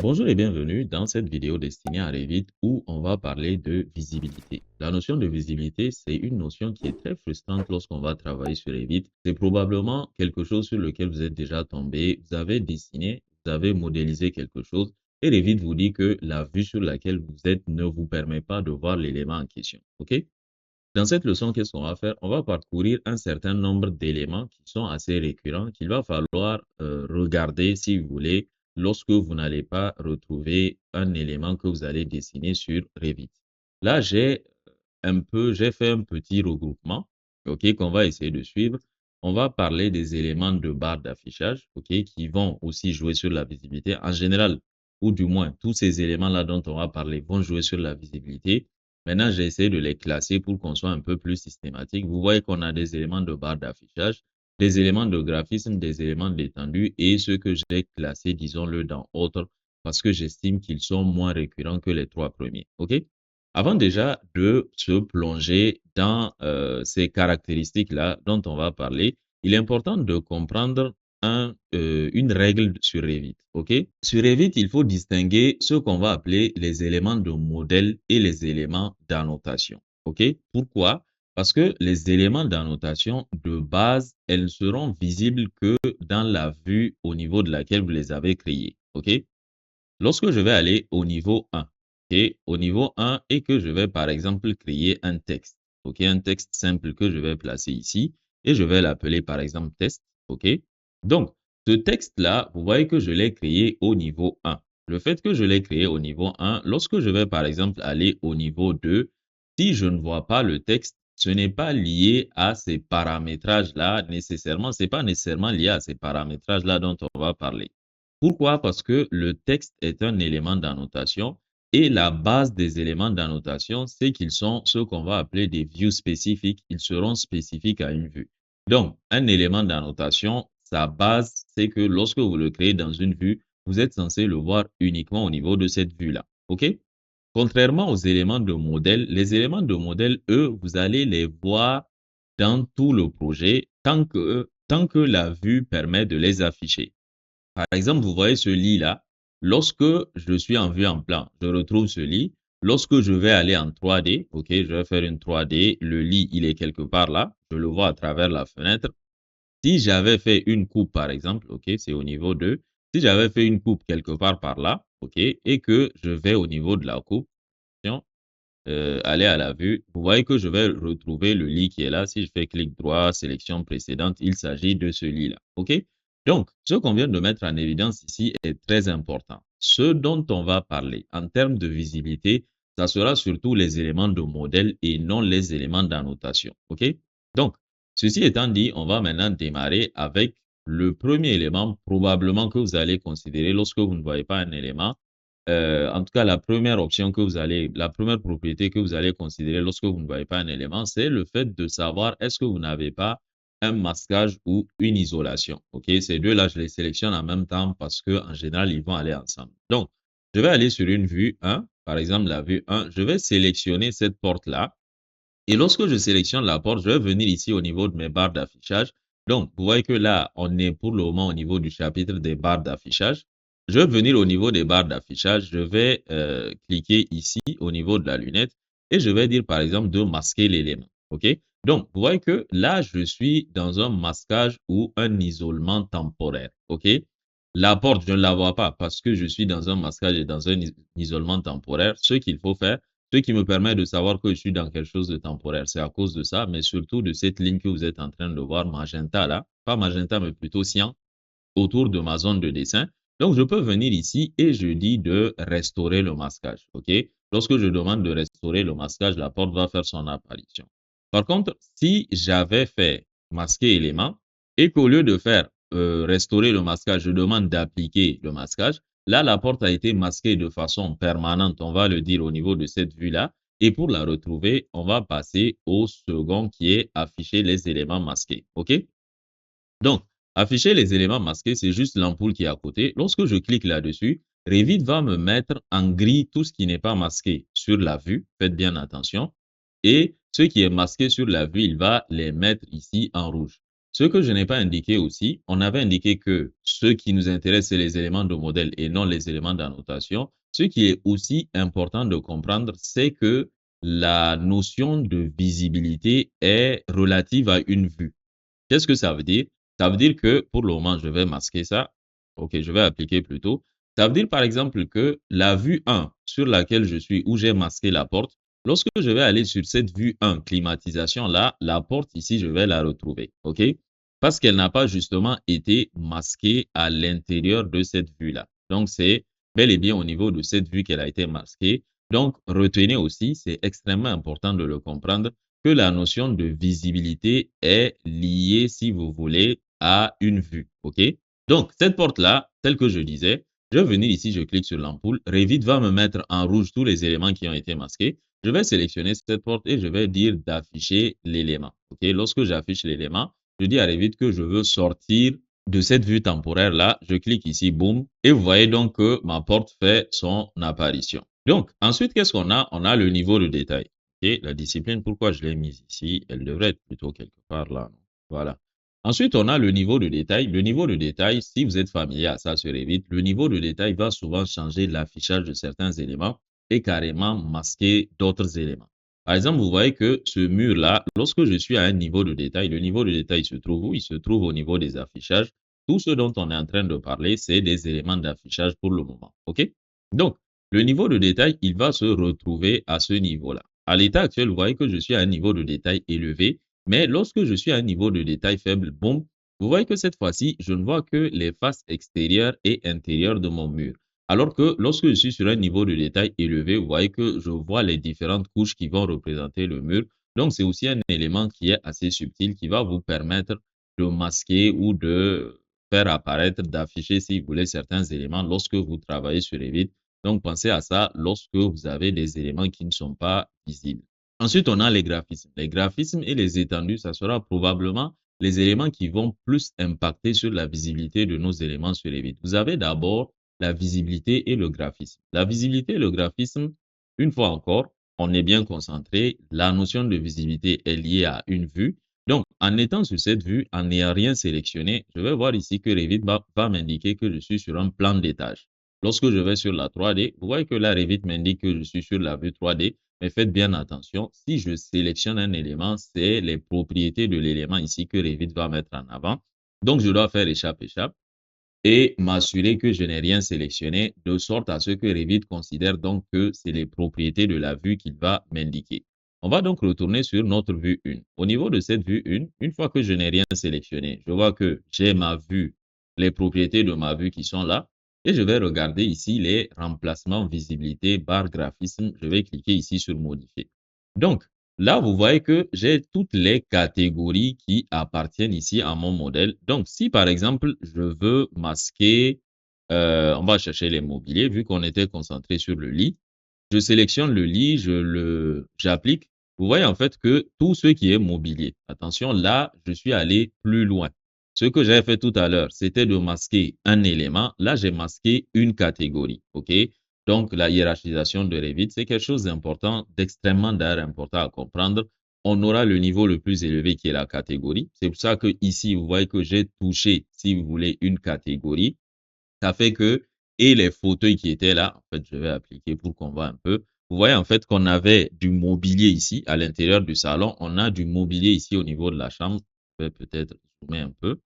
Bonjour et bienvenue dans cette vidéo destinée à Revit où on va parler de visibilité. La notion de visibilité, c'est une notion qui est très frustrante lorsqu'on va travailler sur Revit. C'est probablement quelque chose sur lequel vous êtes déjà tombé. Vous avez dessiné, vous avez modélisé quelque chose et Revit vous dit que la vue sur laquelle vous êtes ne vous permet pas de voir l'élément en question. OK? Dans cette leçon, qu'est-ce qu'on va faire? On va parcourir un certain nombre d'éléments qui sont assez récurrents, qu'il va falloir regarder, si vous voulez, lorsque vous n'allez pas retrouver un élément que vous allez dessiner sur Revit. Là, j'ai fait un petit regroupement, OK, qu'on va essayer de suivre. On va parler des éléments de barre d'affichage, OK, qui vont aussi jouer sur la visibilité. En général, ou du moins, tous ces éléments-là dont on va parler vont jouer sur la visibilité. Maintenant, j'ai essayé de les classer pour qu'on soit un peu plus systématique. Vous voyez qu'on a des éléments de barre d'affichage, des éléments de graphisme, des éléments d'étendue et ceux que j'ai classés, disons-le, dans autres, parce que j'estime qu'ils sont moins récurrents que les trois premiers. OK? Avant déjà de se plonger dans ces caractéristiques-là dont on va parler, il est important de comprendre une règle sur Revit. OK? Sur Revit, il faut distinguer ce qu'on va appeler les éléments de modèle et les éléments d'annotation. OK? Pourquoi? Parce que les éléments d'annotation de base, elles ne seront visibles que dans la vue au niveau de laquelle vous les avez créés. OK? Lorsque je vais aller au niveau 1, et au niveau 1 et que je vais par exemple créer un texte, ok, un texte simple que je vais placer ici et je vais l'appeler par exemple test, ok. Donc, ce texte-là, vous voyez que je l'ai créé au niveau 1. Le fait que je l'ai créé au niveau 1, lorsque je vais par exemple aller au niveau 2, si je ne vois pas le texte, ce n'est pas lié à ces paramétrages-là nécessairement, c'est pas nécessairement lié à ces paramétrages-là dont on va parler. Pourquoi? Parce que le texte est un élément d'annotation et la base des éléments d'annotation, c'est qu'ils sont ce qu'on va appeler des views spécifiques. Ils seront spécifiques à une vue. Donc, un élément d'annotation, sa base, c'est que lorsque vous le créez dans une vue, vous êtes censé le voir uniquement au niveau de cette vue-là. OK? Contrairement aux éléments de modèle, les éléments de modèle, eux, vous allez les voir dans tout le projet tant que la vue permet de les afficher. Par exemple, vous voyez ce lit-là. Lorsque je suis en vue en plan, je retrouve ce lit. Lorsque je vais aller en 3D, OK, je vais faire une 3D, le lit, il est quelque part là, je le vois à travers la fenêtre. Si j'avais fait une coupe, par exemple, OK, c'est au niveau 2. Si j'avais fait une coupe quelque part par là, OK, et que je vais au niveau de la coupe, aller à la vue, vous voyez que je vais retrouver le lit qui est là. Si je fais clic droit, sélection précédente, il s'agit de ce lit-là. OK? Donc, ce qu'on vient de mettre en évidence ici est très important. Ce dont on va parler en termes de visibilité, ça sera surtout les éléments de modèle et non les éléments d'annotation. OK? Donc, ceci étant dit, on va maintenant démarrer avec le premier élément probablement que vous allez considérer lorsque vous ne voyez pas un élément. En tout cas, la première propriété que vous allez considérer lorsque vous ne voyez pas un élément, c'est le fait de savoir est-ce que vous n'avez pas un masquage ou une isolation. OK, ces deux-là, je les sélectionne en même temps parce que en général, ils vont aller ensemble. Donc, je vais aller sur une vue 1, par exemple la vue 1, je vais sélectionner cette porte-là. Et lorsque je sélectionne la porte, je vais venir ici au niveau de mes barres d'affichage. Donc, vous voyez que là, on est pour le moment au niveau du chapitre des barres d'affichage. Je vais venir au niveau des barres d'affichage. Je vais cliquer ici au niveau de la lunette et je vais dire par exemple de masquer l'élément. OK? Donc, vous voyez que là, je suis dans un masquage ou un isolement temporaire. OK? La porte, je ne la vois pas parce que je suis dans un masquage et dans un isolement temporaire. Ce qu'il faut faire, ce qui me permet de savoir que je suis dans quelque chose de temporaire. C'est à cause de ça, mais surtout de cette ligne que vous êtes en train de voir, magenta là, pas magenta, mais plutôt cyan, autour de ma zone de dessin. Donc, je peux venir ici et je dis de restaurer le masquage. OK? Lorsque je demande de restaurer le masquage, la porte va faire son apparition. Par contre, si j'avais fait masquer élément et qu'au lieu de faire restaurer le masquage, je demande d'appliquer le masquage, là, la porte a été masquée de façon permanente, on va le dire au niveau de cette vue-là. Et pour la retrouver, on va passer au second qui est afficher les éléments masqués. OK? Donc, afficher les éléments masqués, c'est juste l'ampoule qui est à côté. Lorsque je clique là-dessus, Revit va me mettre en gris tout ce qui n'est pas masqué sur la vue. Faites bien attention. Et ce qui est masqué sur la vue, il va les mettre ici en rouge. Ce que je n'ai pas indiqué aussi, on avait indiqué que ce qui nous intéresse, c'est les éléments de modèle et non les éléments d'annotation. Ce qui est aussi important de comprendre, c'est que la notion de visibilité est relative à une vue. Qu'est-ce que ça veut dire? Ça veut dire que pour le moment, je vais masquer ça. OK, je vais appliquer plutôt. Ça veut dire par exemple que la vue 1 sur laquelle je suis, où j'ai masqué la porte, lorsque je vais aller sur cette vue 1 climatisation là, la porte ici, je vais la retrouver. OK? Parce qu'elle n'a pas justement été masquée à l'intérieur de cette vue-là. Donc, c'est bel et bien au niveau de cette vue qu'elle a été masquée. Donc, retenez aussi, c'est extrêmement important de le comprendre, que la notion de visibilité est liée, si vous voulez, à une vue. OK? Donc, cette porte-là, telle que je disais, je vais venir ici, je clique sur l'ampoule. Revit va me mettre en rouge tous les éléments qui ont été masqués. Je vais sélectionner cette porte et je vais dire d'afficher l'élément. OK? Lorsque j'affiche l'élément, je dis à Revit que je veux sortir de cette vue temporaire-là. Je clique ici, boum. Et vous voyez donc que ma porte fait son apparition. Donc, ensuite, qu'est-ce qu'on a? On a le niveau de détail. Et la discipline, pourquoi je l'ai mise ici? Elle devrait être plutôt quelque part là. Voilà. Ensuite, on a le niveau de détail. Le niveau de détail, si vous êtes familier à ça sur Revit, le niveau de détail va souvent changer l'affichage de certains éléments et carrément masquer d'autres éléments. Par exemple, vous voyez que ce mur-là, lorsque je suis à un niveau de détail, le niveau de détail se trouve où? Il se trouve au niveau des affichages. Tout ce dont on est en train de parler, c'est des éléments d'affichage pour le moment. OK? Donc, le niveau de détail, il va se retrouver à ce niveau-là. À l'état actuel, vous voyez que je suis à un niveau de détail élevé, mais lorsque je suis à un niveau de détail faible, bon, vous voyez que cette fois-ci, je ne vois que les faces extérieures et intérieures de mon mur. Alors que lorsque je suis sur un niveau de détail élevé, vous voyez que je vois les différentes couches qui vont représenter le mur. Donc, c'est aussi un élément qui est assez subtil qui va vous permettre de masquer ou de faire apparaître, d'afficher, si vous voulez, certains éléments lorsque vous travaillez sur Revit. Donc, pensez à ça lorsque vous avez des éléments qui ne sont pas visibles. Ensuite, on a les graphismes. Les graphismes et les étendues, ça sera probablement les éléments qui vont plus impacter sur la visibilité de nos éléments sur Revit. Vous avez d'abord la visibilité et le graphisme. La visibilité et le graphisme, une fois encore, on est bien concentré. La notion de visibilité est liée à une vue. Donc, en étant sur cette vue, en n'ayant rien sélectionné, je vais voir ici que Revit va m'indiquer que je suis sur un plan d'étage. Lorsque je vais sur la 3D, vous voyez que là, Revit m'indique que je suis sur la vue 3D, mais faites bien attention, si je sélectionne un élément, c'est les propriétés de l'élément ici que Revit va mettre en avant. Donc, je dois faire échappe-échappe et m'assurer que je n'ai rien sélectionné, de sorte à ce que Revit considère donc que c'est les propriétés de la vue qu'il va m'indiquer. On va donc retourner sur notre vue 1. Au niveau de cette vue 1, une fois que je n'ai rien sélectionné, je vois que j'ai ma vue, les propriétés de ma vue qui sont là, et je vais regarder ici les remplacements visibilité barre graphisme. Je vais cliquer ici sur modifier. Donc, là, vous voyez que j'ai toutes les catégories qui appartiennent ici à mon modèle. Donc, si par exemple, je veux masquer, on va chercher les mobiliers, vu qu'on était concentré sur le lit. Je sélectionne le lit, j'applique. Vous voyez en fait que tout ce qui est mobilier. Attention, là, je suis allé plus loin. Ce que j'avais fait tout à l'heure, c'était de masquer un élément. Là, j'ai masqué une catégorie. OK? Donc, la hiérarchisation de Revit, c'est quelque chose d'important, d'extrêmement d'ailleurs important à comprendre. On aura le niveau le plus élevé qui est la catégorie. C'est pour ça que ici, vous voyez que j'ai touché, si vous voulez, une catégorie. Ça fait que, et les fauteuils qui étaient là, en fait, je vais appliquer pour qu'on voit un peu. Vous voyez en fait qu'on avait du mobilier ici à l'intérieur du salon. On a du mobilier ici au niveau de la chambre. Je vais peut-être zoomer un peu.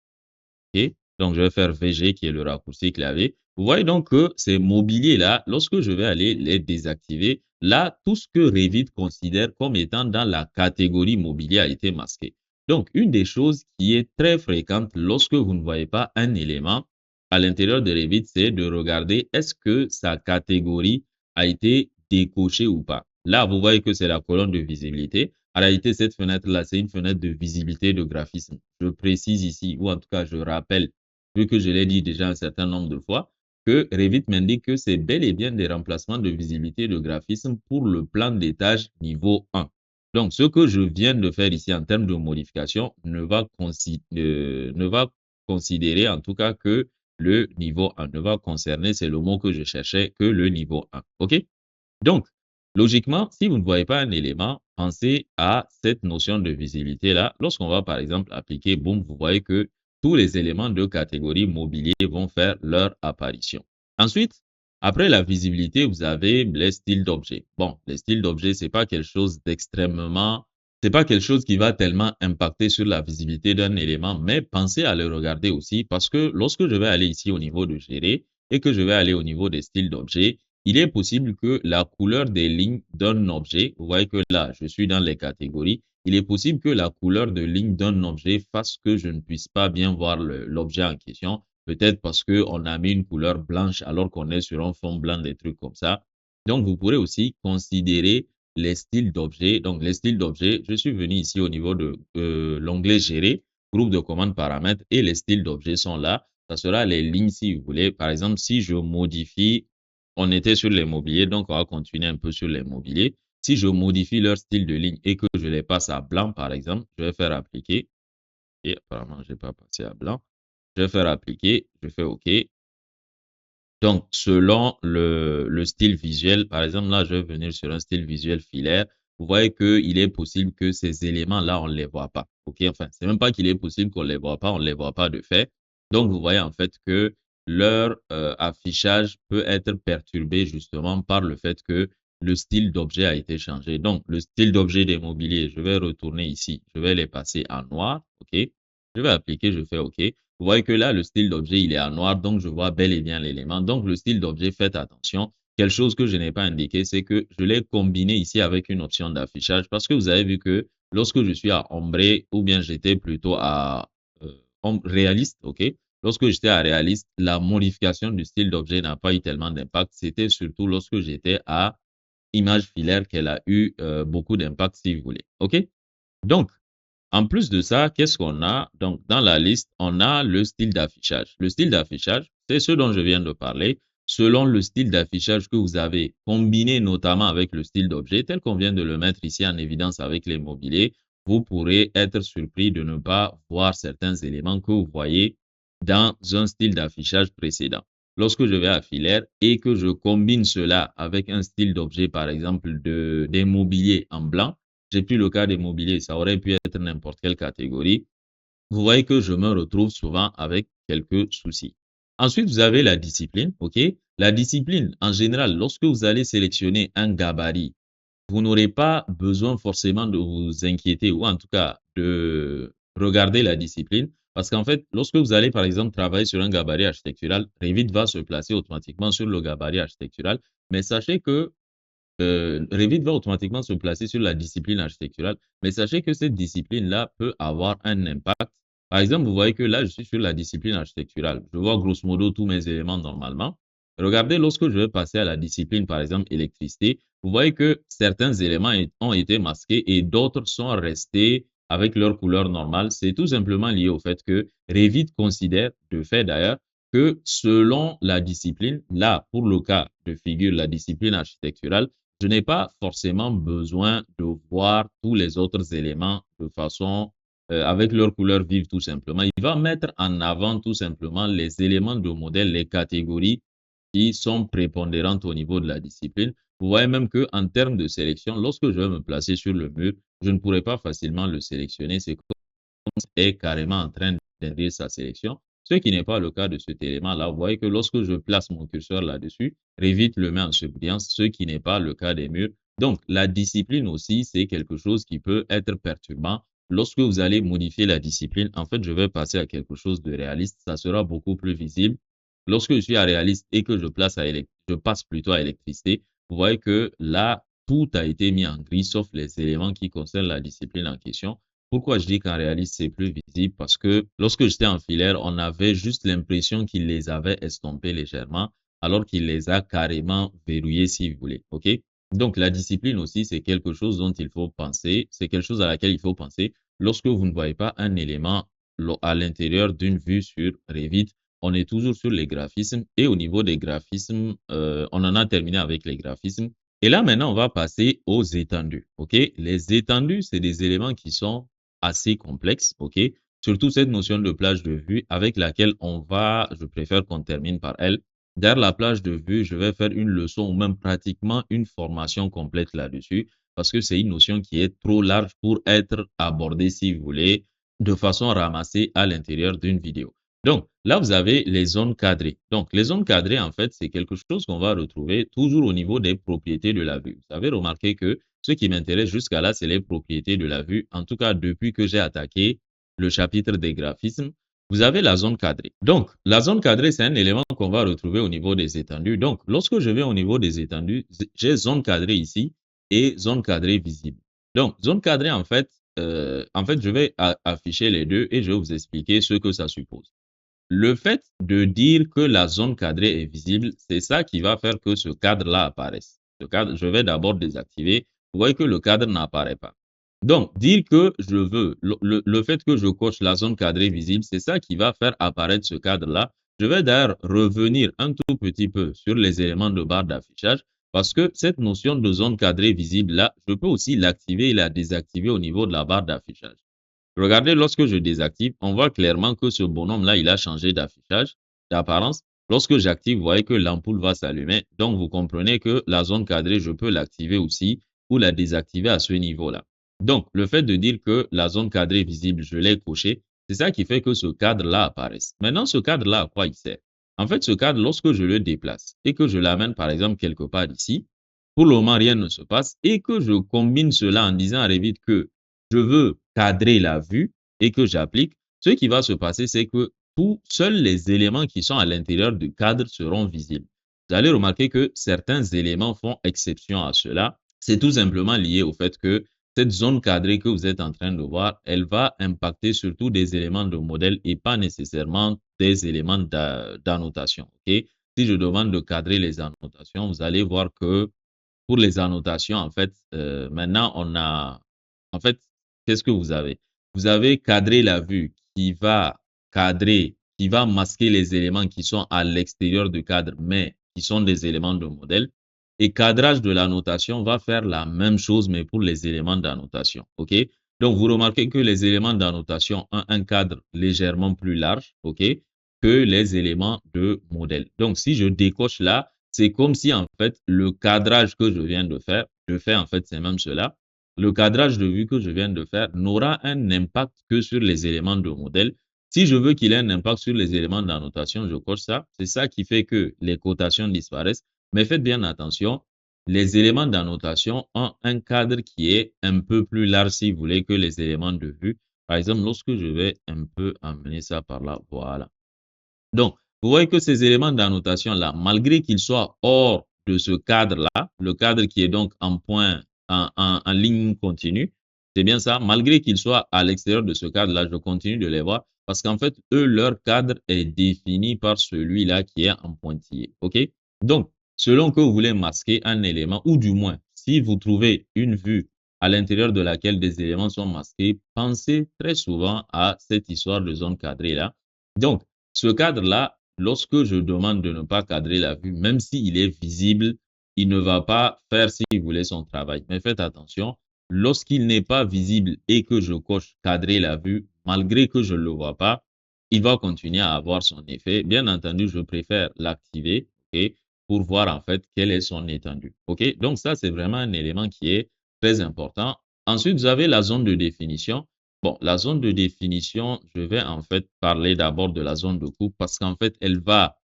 OK? Donc, je vais faire VG qui est le raccourci clavier. Vous voyez donc que ces mobiliers-là, lorsque je vais aller les désactiver, là, tout ce que Revit considère comme étant dans la catégorie mobilier a été masqué. Donc, une des choses qui est très fréquente lorsque vous ne voyez pas un élément à l'intérieur de Revit, c'est de regarder est-ce que sa catégorie a été décochée ou pas. Là, vous voyez que c'est la colonne de visibilité. En réalité, cette fenêtre-là, c'est une fenêtre de visibilité de graphisme. Je précise ici, ou en tout cas, je rappelle, vu que je l'ai dit déjà un certain nombre de fois, que Revit m'indique que c'est bel et bien des remplacements de visibilité de graphisme pour le plan d'étage niveau 1. Donc, ce que je viens de faire ici en termes de modification ne va considérer en tout cas que le niveau 1, ne va concerner, c'est le mot que je cherchais, que le niveau 1. OK? Donc, Logiquement, si vous ne voyez pas un élément, pensez à cette notion de visibilité-là. Lorsqu'on va, par exemple, appliquer boom, vous voyez que tous les éléments de catégorie mobilier vont faire leur apparition. Ensuite, après la visibilité, vous avez les styles d'objets. Bon, les styles d'objets, c'est pas quelque chose qui va tellement impacter sur la visibilité d'un élément, mais pensez à le regarder aussi parce que lorsque je vais aller ici au niveau de gérer et que je vais aller au niveau des styles d'objets, il est possible que la couleur des lignes d'un objet, vous voyez que là, je suis dans les catégories, il est possible que la couleur de ligne d'un objet fasse que je ne puisse pas bien voir l'objet en question, peut-être parce qu'on a mis une couleur blanche alors qu'on est sur un fond blanc, des trucs comme ça. Donc, vous pourrez aussi considérer les styles d'objets. Donc, les styles d'objets, je suis venu ici au niveau de l'onglet Gérer, groupe de commandes paramètres, et les styles d'objets sont là. Ça sera les lignes si vous voulez. Par exemple, si je modifie on était sur les mobiliers, donc on va continuer un peu sur les mobiliers. Si je modifie leur style de ligne et que je les passe à blanc, par exemple, je vais faire appliquer. Et apparemment, je n'ai pas passé à blanc. Je vais faire appliquer, je fais OK. Donc, selon le style visuel, par exemple, là, je vais venir sur un style visuel filaire. Vous voyez qu'il est possible que ces éléments-là, on ne les voit pas. OK? Enfin, c'est même pas qu'il est possible qu'on ne les voit pas, on ne les voit pas de fait. Donc, vous voyez en fait que leur affichage peut être perturbé justement par le fait que le style d'objet a été changé. Donc, le style d'objet des mobiliers, je vais retourner ici. Je vais les passer en noir. OK? Je vais appliquer, je fais OK. Vous voyez que là, le style d'objet, il est en noir, donc je vois bel et bien l'élément. Donc, le style d'objet, faites attention. Quelque chose que je n'ai pas indiqué, c'est que je l'ai combiné ici avec une option d'affichage parce que vous avez vu que lorsque je suis à ombré ou bien j'étais plutôt à réaliste, OK? Lorsque j'étais à réaliste, la modification du style d'objet n'a pas eu tellement d'impact. C'était surtout lorsque j'étais à image filaire qu'elle a eu beaucoup d'impact, si vous voulez. OK? Donc, en plus de ça, qu'est-ce qu'on a? Donc, dans la liste, on a le style d'affichage. Le style d'affichage, c'est ce dont je viens de parler. Selon le style d'affichage que vous avez, combiné notamment avec le style d'objet, tel qu'on vient de le mettre ici en évidence avec les mobiliers, vous pourrez être surpris de ne pas voir certains éléments que vous voyez dans un style d'affichage précédent. Lorsque je vais à filaire et que je combine cela avec un style d'objet, par exemple, des mobiliers en blanc, j'ai pris le cas des mobiliers, ça aurait pu être n'importe quelle catégorie. Vous voyez que je me retrouve souvent avec quelques soucis. Ensuite, vous avez la discipline, OK? La discipline, en général, lorsque vous allez sélectionner un gabarit, vous n'aurez pas besoin forcément de vous inquiéter ou en tout cas de regarder la discipline parce qu'en fait, lorsque vous allez par exemple travailler sur un gabarit architectural, Revit va se placer automatiquement sur le gabarit architectural. Mais sachez que Revit va automatiquement se placer sur la discipline architecturale, mais sachez que cette discipline-là peut avoir un impact. Par exemple, vous voyez que là, je suis sur la discipline architecturale. Je vois grosso modo tous mes éléments normalement. Regardez, lorsque je vais passer à la discipline, par exemple, électricité, vous voyez que certains éléments ont été masqués et d'autres sont restés avec leur couleur normale. C'est tout simplement lié au fait que Revit considère, de fait d'ailleurs, que selon la discipline, là, pour le cas de figure, la discipline architecturale, je n'ai pas forcément besoin de voir tous les autres éléments de façon avec leur couleur vive tout simplement. Il va mettre en avant tout simplement les éléments de modèle, les catégories qui sont prépondérantes au niveau de la discipline. Vous voyez même qu'en termes de sélection, lorsque je vais me placer sur le mur, je ne pourrai pas facilement le sélectionner. C'est est carrément en train d'indiquer sa sélection, ce qui n'est pas le cas de cet élément-là. Vous voyez que lorsque je place mon curseur là-dessus, Revit le met en surbrillance, ce qui n'est pas le cas des murs. Donc, la discipline aussi, c'est quelque chose qui peut être perturbant. Lorsque vous allez modifier la discipline, en fait, je vais passer à quelque chose de réaliste. Ça sera beaucoup plus visible. Lorsque je suis à réaliste et que je passe plutôt à électricité, vous voyez que là, tout a été mis en gris, sauf les éléments qui concernent la discipline en question. Pourquoi je dis qu'en réaliste, c'est plus visible? Parce que lorsque j'étais en filaire, on avait juste l'impression qu'il les avait estompés légèrement, alors qu'il les a carrément verrouillés, si vous voulez. OK? Donc, la discipline aussi, c'est quelque chose dont il faut penser. C'est quelque chose à laquelle il faut penser lorsque vous ne voyez pas un élément à l'intérieur d'une vue sur Revit. On est toujours sur les graphismes et au niveau des graphismes, on en a terminé avec les graphismes. Et là, maintenant, on va passer aux étendues. OK? Les étendues, c'est des éléments qui sont assez complexe, OK? Surtout cette notion de plage de vue avec laquelle je préfère qu'on termine par elle. Derrière la plage de vue, je vais faire une leçon ou même pratiquement une formation complète là-dessus parce que c'est une notion qui est trop large pour être abordée, si vous voulez, de façon ramassée à l'intérieur d'une vidéo. Donc, là, vous avez les zones cadrées. Donc, les zones cadrées, en fait, c'est quelque chose qu'on va retrouver toujours au niveau des propriétés de la vue. Vous avez remarqué que ce qui m'intéresse jusqu'à là, c'est les propriétés de la vue. En tout cas, depuis que j'ai attaqué le chapitre des graphismes, vous avez la zone cadrée. Donc, la zone cadrée, c'est un élément qu'on va retrouver au niveau des étendues. Donc, lorsque je vais au niveau des étendues, j'ai zone cadrée ici et zone cadrée visible. Donc, zone cadrée, en fait, je vais afficher les deux et je vais vous expliquer ce que ça suppose. Le fait de dire que la zone cadrée est visible, c'est ça qui va faire que ce cadre-là apparaisse. Ce cadre, je vais d'abord désactiver. Vous voyez que le cadre n'apparaît pas. Donc, dire que je veux, le fait que je coche la zone cadrée visible, c'est ça qui va faire apparaître ce cadre-là. Je vais d'ailleurs revenir un tout petit peu sur les éléments de barre d'affichage parce que cette notion de zone cadrée visible-là, je peux aussi l'activer et la désactiver au niveau de la barre d'affichage. Regardez, lorsque je désactive, on voit clairement que ce bonhomme-là, il a changé d'affichage, d'apparence. Lorsque j'active, vous voyez que l'ampoule va s'allumer. Donc, vous comprenez que la zone cadrée, je peux l'activer aussi ou la désactiver à ce niveau-là. Donc, le fait de dire que la zone cadrée visible, je l'ai coché, c'est ça qui fait que ce cadre-là apparaisse. Maintenant, ce cadre-là, à quoi il sert? En fait, ce cadre, lorsque je le déplace et que je l'amène, par exemple, quelque part ici, pour le moment, rien ne se passe et que je combine cela en disant à Revit que je veux cadrer la vue et que j'applique, ce qui va se passer, c'est que seuls les éléments qui sont à l'intérieur du cadre seront visibles. Vous allez remarquer que certains éléments font exception à cela. C'est tout simplement lié au fait que cette zone cadrée que vous êtes en train de voir, elle va impacter surtout des éléments de modèle et pas nécessairement des éléments d'annotation. Okay? Si je demande de cadrer les annotations, vous allez voir que pour les annotations, en fait, maintenant, en fait, qu'est-ce que vous avez? Vous avez cadré la vue qui va cadrer, qui va masquer les éléments qui sont à l'extérieur du cadre, mais qui sont des éléments de modèle. Et cadrage de la notation va faire la même chose, mais pour les éléments d'annotation. OK? Donc, vous remarquez que les éléments d'annotation ont un cadre légèrement plus large, OK, que les éléments de modèle. Donc, si je décoche là, c'est comme si, en fait, le cadrage que je viens de faire, je fais, en fait, c'est même cela. Le cadrage de vue que je viens de faire n'aura un impact que sur les éléments de modèle. Si je veux qu'il ait un impact sur les éléments d'annotation, je coche ça. C'est ça qui fait que les cotations disparaissent. Mais faites bien attention, les éléments d'annotation ont un cadre qui est un peu plus large, si vous voulez, que les éléments de vue. Par exemple, lorsque je vais un peu amener ça par là, voilà. Donc, vous voyez que ces éléments d'annotation-là, malgré qu'ils soient hors de ce cadre-là, le cadre qui est donc en point, en ligne continue, c'est bien ça, malgré qu'ils soient à l'extérieur de ce cadre-là, je continue de les voir parce qu'en fait, eux, leur cadre est défini par celui-là qui est en pointillé. OK? Donc, selon que vous voulez masquer un élément, ou du moins, si vous trouvez une vue à l'intérieur de laquelle des éléments sont masqués, pensez très souvent à cette histoire de zone cadrée-là. Donc, ce cadre-là, lorsque je demande de ne pas cadrer la vue, même s'il est visible, il ne va pas faire, si vous voulez, son travail. Mais faites attention, lorsqu'il n'est pas visible et que je coche cadrer la vue, malgré que je ne le vois pas, il va continuer à avoir son effet. Bien entendu, je préfère l'activer, ok, pour voir en fait quelle est son étendue. Ok, donc ça, c'est vraiment un élément qui est très important. Ensuite, vous avez la zone de définition. Bon, la zone de définition, je vais en fait parler d'abord de la zone de coupe parce qu'en fait, elle va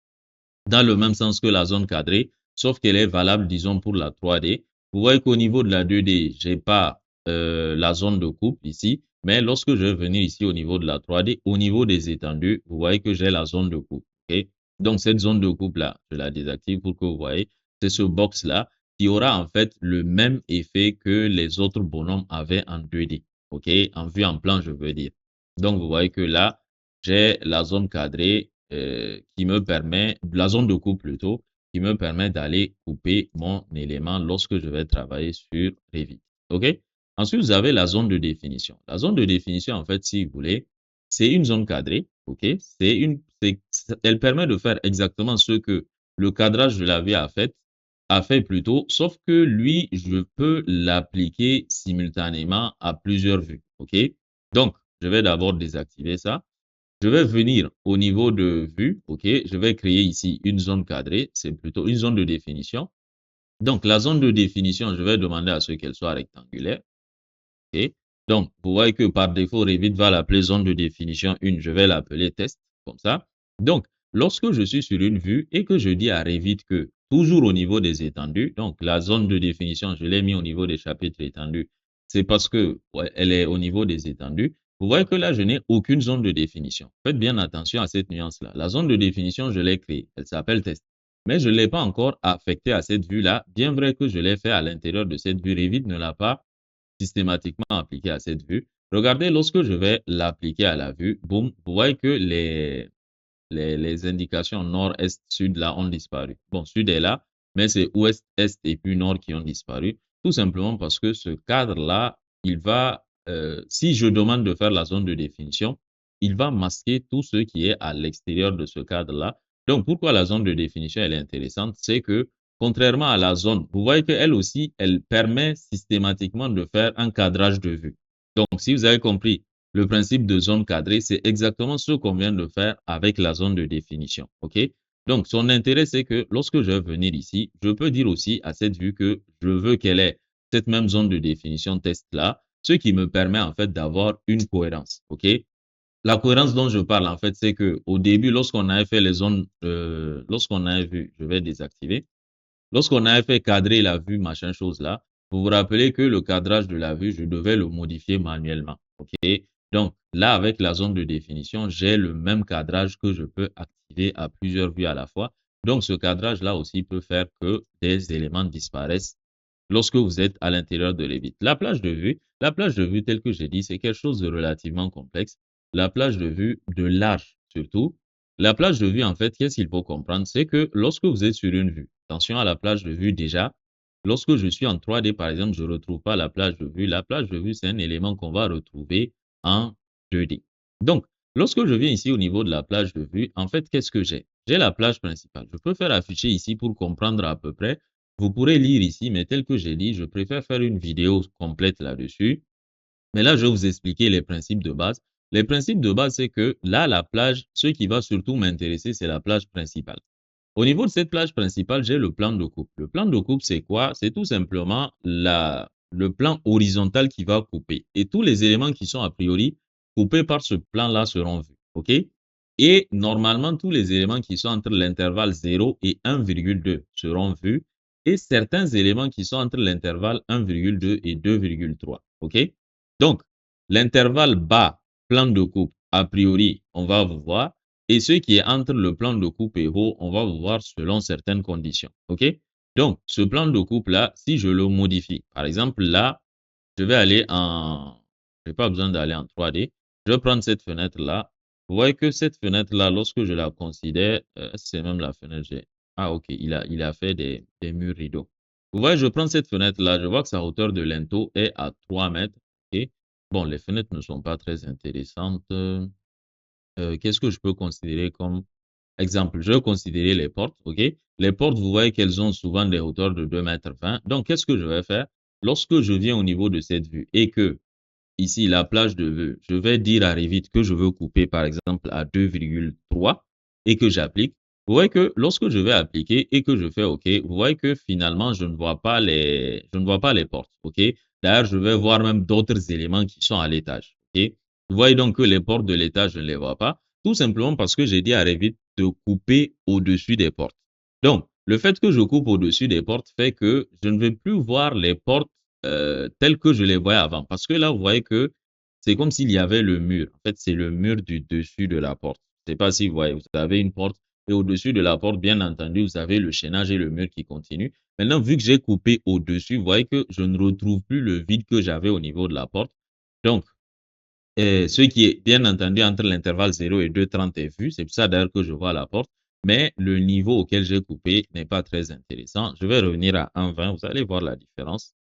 dans le même sens que la zone cadrée, sauf qu'elle est valable, disons, pour la 3D. Vous voyez qu'au niveau de la 2D, j'ai pas la zone de coupe ici, mais lorsque je vais venir ici au niveau de la 3D, au niveau des étendues, vous voyez que j'ai la zone de coupe. Okay? Donc, cette zone de coupe-là, je la désactive pour que vous voyez, c'est ce box-là qui aura en fait le même effet que les autres bonhommes avaient en 2D. OK? En vue en plan, je veux dire. Donc, vous voyez que là, j'ai la zone cadrée qui me permet, la zone de coupe plutôt, qui me permet d'aller couper mon élément lorsque je vais travailler sur Revit. OK? Ensuite, vous avez la zone de définition. La zone de définition, en fait, si vous voulez, c'est une zone cadrée. OK? Elle permet de faire exactement ce que le cadrage de la vie a fait plutôt, sauf que lui, je peux l'appliquer simultanément à plusieurs vues. OK? Donc, je vais d'abord désactiver ça. Je vais venir au niveau de vue, ok, je vais créer ici une zone cadrée, c'est plutôt une zone de définition. Donc, la zone de définition, je vais demander à ce qu'elle soit rectangulaire. OK? Donc, vous voyez que par défaut, Revit va l'appeler zone de définition 1. Je vais l'appeler test, comme ça. Donc, lorsque je suis sur une vue et que je dis à Revit que toujours au niveau des étendues, donc la zone de définition, je l'ai mis au niveau des chapitres étendus, c'est parce que ouais, elle est au niveau des étendues. Vous voyez que là, je n'ai aucune zone de définition. Faites bien attention à cette nuance-là. La zone de définition, je l'ai créée. Elle s'appelle test. Mais je ne l'ai pas encore affectée à cette vue-là. Bien vrai que je l'ai fait à l'intérieur de cette vue, Revit ne l'a pas systématiquement appliqué à cette vue. Regardez, lorsque je vais l'appliquer à la vue, boum, vous voyez que les indications nord, est, sud là ont disparu. Bon, sud est là, mais c'est ouest, est et puis nord qui ont disparu. Tout simplement parce que ce cadre-là, il va, si je demande de faire la zone de définition, il va masquer tout ce qui est à l'extérieur de ce cadre-là. Donc, pourquoi la zone de définition elle est intéressante? C'est que, contrairement à la zone, vous voyez qu'elle aussi, elle permet systématiquement de faire un cadrage de vue. Donc, si vous avez compris, le principe de zone cadrée, c'est exactement ce qu'on vient de faire avec la zone de définition. OK? Donc, son intérêt, c'est que lorsque je vais venir ici, je peux dire aussi à cette vue que je veux qu'elle ait cette même zone de définition test-là, ce qui me permet en fait d'avoir une cohérence. OK? La cohérence dont je parle, en fait, c'est que au début, lorsqu'on avait fait les zones, lorsqu'on avait vu, je vais désactiver, lorsqu'on avait fait cadrer la vue, machin chose là, vous vous rappelez que le cadrage de la vue, je devais le modifier manuellement. OK? Donc là, avec la zone de définition, j'ai le même cadrage que je peux activer à plusieurs vues à la fois. Donc ce cadrage-là aussi peut faire que des éléments disparaissent lorsque vous êtes à l'intérieur de Revit. La plage de vue telle que j'ai dit, c'est quelque chose de relativement complexe. La plage de vue de large surtout. La plage de vue, en fait, qu'est-ce qu'il faut comprendre? C'est que lorsque vous êtes sur une vue, attention à la plage de vue déjà, lorsque je suis en 3D, par exemple, je ne retrouve pas la plage de vue. La plage de vue, c'est un élément qu'on va retrouver en 2D. Donc, lorsque je viens ici au niveau de la plage de vue, en fait, qu'est-ce que j'ai? J'ai la plage principale. Je peux faire afficher ici pour comprendre à peu près. Vous pourrez lire ici, mais tel que j'ai dit, je préfère faire une vidéo complète là-dessus. Mais là, je vais vous expliquer les principes de base. Les principes de base, c'est que là, la plage, ce qui va surtout m'intéresser, c'est la plage principale. Au niveau de cette plage principale, j'ai le plan de coupe. Le plan de coupe, c'est quoi? C'est tout simplement le plan horizontal qui va couper. Et tous les éléments qui sont a priori coupés par ce plan-là seront vus. OK? Et normalement, tous les éléments qui sont entre l'intervalle 0 et 1,2 seront vus. Et certains éléments qui sont entre l'intervalle 1,2 et 2,3. OK? Donc, l'intervalle bas, plan de coupe, a priori, on va vous voir. Et ce qui est entre le plan de coupe et haut, on va vous voir selon certaines conditions. OK? Donc, ce plan de coupe-là, si je le modifie, par exemple, là, je vais aller en... Je n'ai pas besoin d'aller en 3D. Je vais prendre cette fenêtre-là. Vous voyez que cette fenêtre-là, lorsque je la considère, c'est même la fenêtre. Ah, OK, il a fait des murs rideaux. Vous voyez, je prends cette fenêtre-là, je vois que sa hauteur de linteau est à 3 mètres. OK? Bon, les fenêtres ne sont pas très intéressantes. Qu'est-ce que je peux considérer comme exemple? Je vais considérer les portes, OK? Les portes, vous voyez qu'elles ont souvent des hauteurs de 2,20 m. Donc, qu'est-ce que je vais faire? Lorsque je viens au niveau de cette vue et que ici, la plage de vue, je vais dire à Revit que je veux couper, par exemple, à 2,3 et que j'applique. Vous voyez que lorsque je vais appliquer et que je fais OK, vous voyez que finalement, je ne vois pas les portes. OK? D'ailleurs, je vais voir même d'autres éléments qui sont à l'étage. OK? Vous voyez donc que les portes de l'étage, je ne les vois pas. Tout simplement parce que j'ai dit à Revit de couper au-dessus des portes. Donc, le fait que je coupe au-dessus des portes fait que je ne vais plus voir les portes telles que je les voyais avant. Parce que là, vous voyez que c'est comme s'il y avait le mur. En fait, c'est le mur du dessus de la porte. Je ne sais pas si vous voyez, vous avez une porte et au-dessus de la porte, bien entendu, vous avez le chaînage et le mur qui continue. Maintenant, vu que j'ai coupé au-dessus, vous voyez que je ne retrouve plus le vide que j'avais au niveau de la porte. Donc, ce qui est bien entendu entre l'intervalle 0 et 2,30 est vu. C'est pour ça d'ailleurs que je vois la porte. Mais le niveau auquel j'ai coupé n'est pas très intéressant. Je vais revenir à 1,20. Vous allez voir la différence.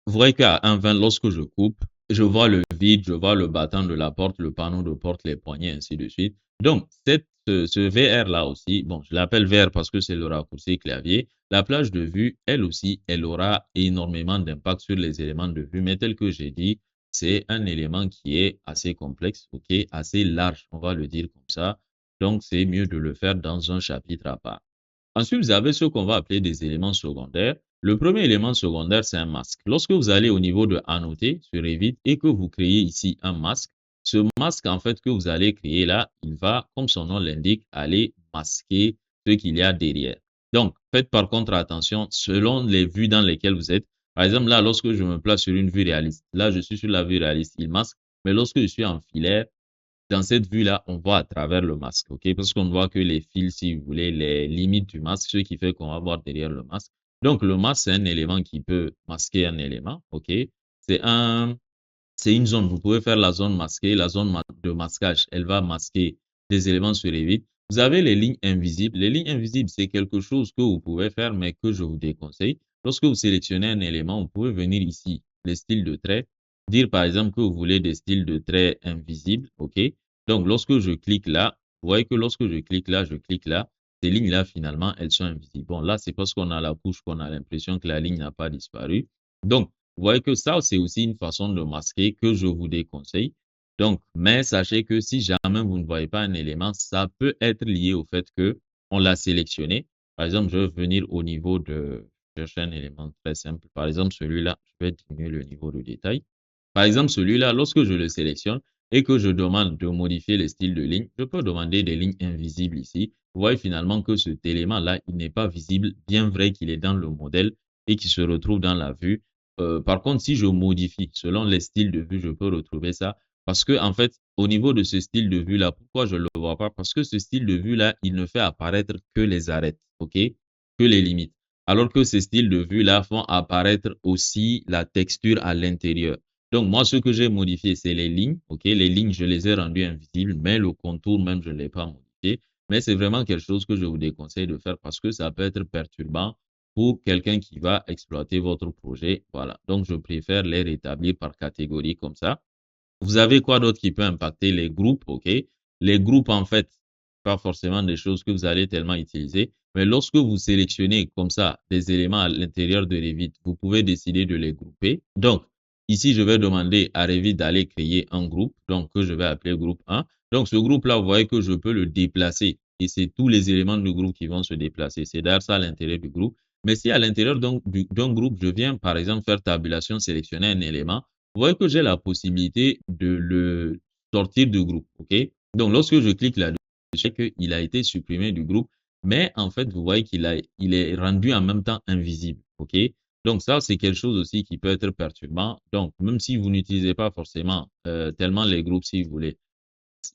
Vous voyez qu'à 1,20, lorsque je coupe, je vois le vide, je vois le battant de la porte, le panneau de porte, les poignées, ainsi de suite. Donc, ce VR-là aussi, bon, je l'appelle VR parce que c'est le raccourci clavier. La plage de vue, elle aussi, elle aura énormément d'impact sur les éléments de vue. Mais tel que j'ai dit, c'est un élément qui est assez complexe, ok, assez large, on va le dire comme ça. Donc, c'est mieux de le faire dans un chapitre à part. Ensuite, vous avez ce qu'on va appeler des éléments secondaires. Le premier élément secondaire, c'est un masque. Lorsque vous allez au niveau de annoter sur Revit et que vous créez ici un masque, ce masque, en fait, que vous allez créer là, il va, comme son nom l'indique, aller masquer ce qu'il y a derrière. Donc, faites par contre attention, selon les vues dans lesquelles vous êtes. Par exemple, là, lorsque je me place sur une vue réaliste, là, je suis sur la vue réaliste, il masque. Mais lorsque je suis en filaire, dans cette vue-là, on voit à travers le masque, ok? Parce qu'on ne voit que les fils, si vous voulez, les limites du masque, ce qui fait qu'on va voir derrière le masque. Donc, le masque, c'est un élément qui peut masquer un élément, ok? C'est un, c'est une zone. Vous pouvez faire la zone masquée, la zone de masquage. Elle va masquer des éléments sur Revit. Vous avez les lignes invisibles. Les lignes invisibles, c'est quelque chose que vous pouvez faire, mais que je vous déconseille. Lorsque vous sélectionnez un élément, vous pouvez venir ici, les styles de traits, dire par exemple que vous voulez des styles de traits invisibles, OK? Donc, lorsque je clique là, vous voyez que lorsque je clique là, ces lignes-là, finalement, elles sont invisibles. Bon, là, c'est parce qu'on a la couche qu'on a l'impression que la ligne n'a pas disparu. Donc, vous voyez que ça, c'est aussi une façon de masquer que je vous déconseille. Donc, mais sachez que si jamais vous ne voyez pas un élément, ça peut être lié au fait que on l'a sélectionné. Par exemple, je vais venir au niveau de, je cherche un élément très simple. Par exemple, celui-là, je vais diminuer le niveau de détail. Par exemple, celui-là, lorsque je le sélectionne et que je demande de modifier le style de ligne, je peux demander des lignes invisibles ici. Vous voyez finalement que cet élément-là, il n'est pas visible, bien vrai qu'il est dans le modèle et qu'il se retrouve dans la vue. Par contre, si je modifie selon les styles de vue, je peux retrouver ça. Parce que, en fait, au niveau de ce style de vue-là, pourquoi je ne le vois pas? Parce que ce style de vue-là, il ne fait apparaître que les arêtes, OK? Que les limites. Alors que ces styles de vue-là font apparaître aussi la texture à l'intérieur. Donc, moi, ce que j'ai modifié, c'est les lignes, OK? Les lignes, je les ai rendues invisibles, mais le contour même, je ne l'ai pas modifié. Mais c'est vraiment quelque chose que je vous déconseille de faire parce que ça peut être perturbant pour quelqu'un qui va exploiter votre projet. Voilà. Donc, je préfère les rétablir par catégorie comme ça. Vous avez quoi d'autre qui peut impacter les groupes, OK? Les groupes, en fait, pas forcément des choses que vous allez tellement utiliser, mais lorsque vous sélectionnez comme ça des éléments à l'intérieur de Revit, vous pouvez décider de les grouper. Donc, ici, je vais demander à Revit d'aller créer un groupe, donc que je vais appeler groupe 1. Donc, ce groupe-là, vous voyez que je peux le déplacer et c'est tous les éléments du groupe qui vont se déplacer. C'est d'ailleurs ça l'intérêt du groupe. Mais si à l'intérieur d'un groupe, je viens par exemple faire tabulation, sélectionner un élément, vous voyez que j'ai la possibilité de le sortir du groupe, OK? Donc, lorsque je clique là-dessus, je sais qu'il a été supprimé du groupe, mais en fait, vous voyez il est rendu en même temps invisible, OK? Donc, ça, c'est quelque chose aussi qui peut être perturbant. Donc, même si vous n'utilisez pas forcément tellement les groupes, si vous voulez,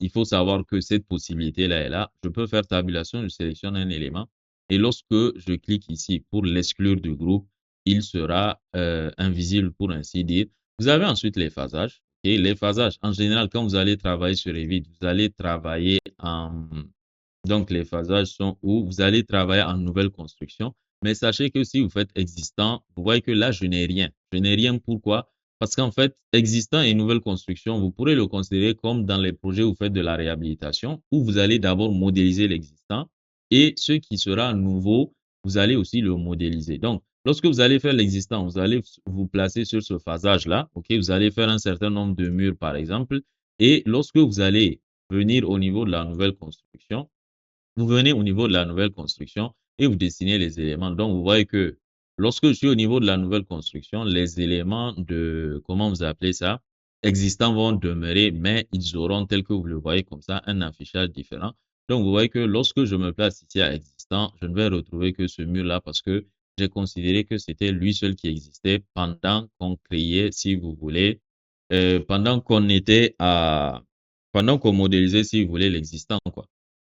il faut savoir que cette possibilité-là est là. Je peux faire tabulation, je sélectionne un élément et lorsque je clique ici pour l'exclure du groupe, il sera invisible pour ainsi dire. Vous avez ensuite les phasages. Et les phasages, en général, quand vous allez travailler sur Revit, vous allez travailler en donc, les phasages sont où vous allez travailler en nouvelle construction. Mais sachez que si vous faites existant, vous voyez que là, je n'ai rien. Je n'ai rien pourquoi? Parce qu'en fait, existant et nouvelle construction, vous pourrez le considérer comme dans les projets où vous faites de la réhabilitation, où vous allez d'abord modéliser l'existant et ce qui sera nouveau, vous allez aussi le modéliser. Donc, lorsque vous allez faire l'existant, vous allez vous placer sur ce phasage-là, ok? Vous allez faire un certain nombre de murs, par exemple, et lorsque vous allez venir au niveau de la nouvelle construction, vous venez au niveau de la nouvelle construction et vous dessinez les éléments. Donc, vous voyez que lorsque je suis au niveau de la nouvelle construction, les éléments de, comment vous appelez ça, existants vont demeurer, mais ils auront, tel que vous le voyez comme ça, un affichage différent. Donc, vous voyez que lorsque je me place ici à existant, je ne vais retrouver que ce mur-là parce que j'ai considéré que c'était lui seul qui existait pendant qu'on créait, si vous voulez, pendant qu'on était à, pendant qu'on modélisait, si vous voulez, l'existant, quoi.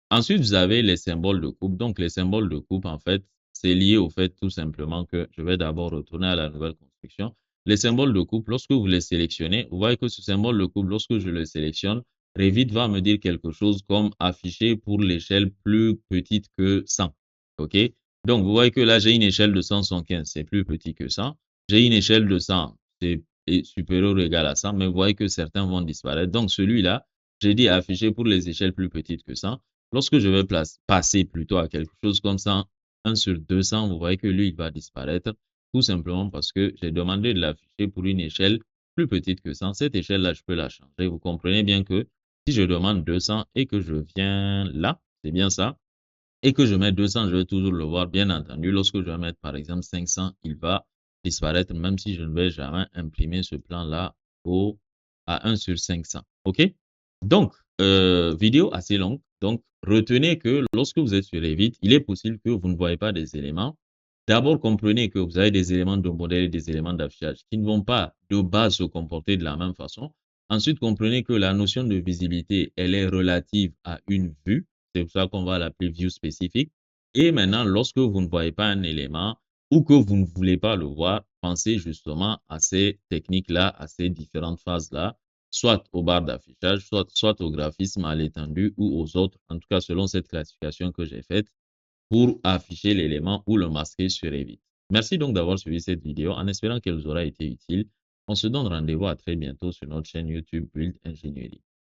Ensuite, vous avez les symboles de coupe. Donc, les symboles de coupe, en fait, c'est lié au fait tout simplement que je vais d'abord retourner à la nouvelle construction. Les symboles de coupe, lorsque vous les sélectionnez, vous voyez que ce symbole de coupe, lorsque je le sélectionne, Revit va me dire quelque chose comme affiché pour l'échelle plus petite que 100. OK? Donc, vous voyez que là, j'ai une échelle de 175, c'est plus petit que 100. J'ai une échelle de 100, c'est supérieur ou égal à 100, mais vous voyez que certains vont disparaître. Donc, celui-là, j'ai dit affiché pour les échelles plus petites que 100. Lorsque je vais passer plutôt à quelque chose comme ça, 1 sur 200, vous voyez que lui, il va disparaître, tout simplement parce que j'ai demandé de l'afficher pour une échelle plus petite que 100, cette échelle-là, je peux la changer. Vous comprenez bien que si je demande 200 et que je viens là, c'est bien ça, et que je mets 200, je vais toujours le voir. Bien entendu, lorsque je vais mettre par exemple 500, il va disparaître même si je ne vais jamais imprimer ce plan-là à 1 sur 500. OK? Donc, vidéo assez longue. Donc, retenez que lorsque vous êtes sur Revit, il est possible que vous ne voyez pas des éléments. D'abord, comprenez que vous avez des éléments de modèle et des éléments d'affichage qui ne vont pas de base se comporter de la même façon. Ensuite, comprenez que la notion de visibilité, elle est relative à une vue. C'est pour ça qu'on va l'appeler view spécifique. Et maintenant, lorsque vous ne voyez pas un élément ou que vous ne voulez pas le voir, pensez justement à ces techniques-là, à ces différentes phases-là, soit aux barres d'affichage, soit au graphisme à l'étendue ou aux autres, en tout cas selon cette classification que j'ai faite pour afficher l'élément ou le masquer sur Revit. Merci donc d'avoir suivi cette vidéo en espérant qu'elle vous aura été utile. On se donne rendez-vous à très bientôt sur notre chaîne YouTube Build Ingénierie.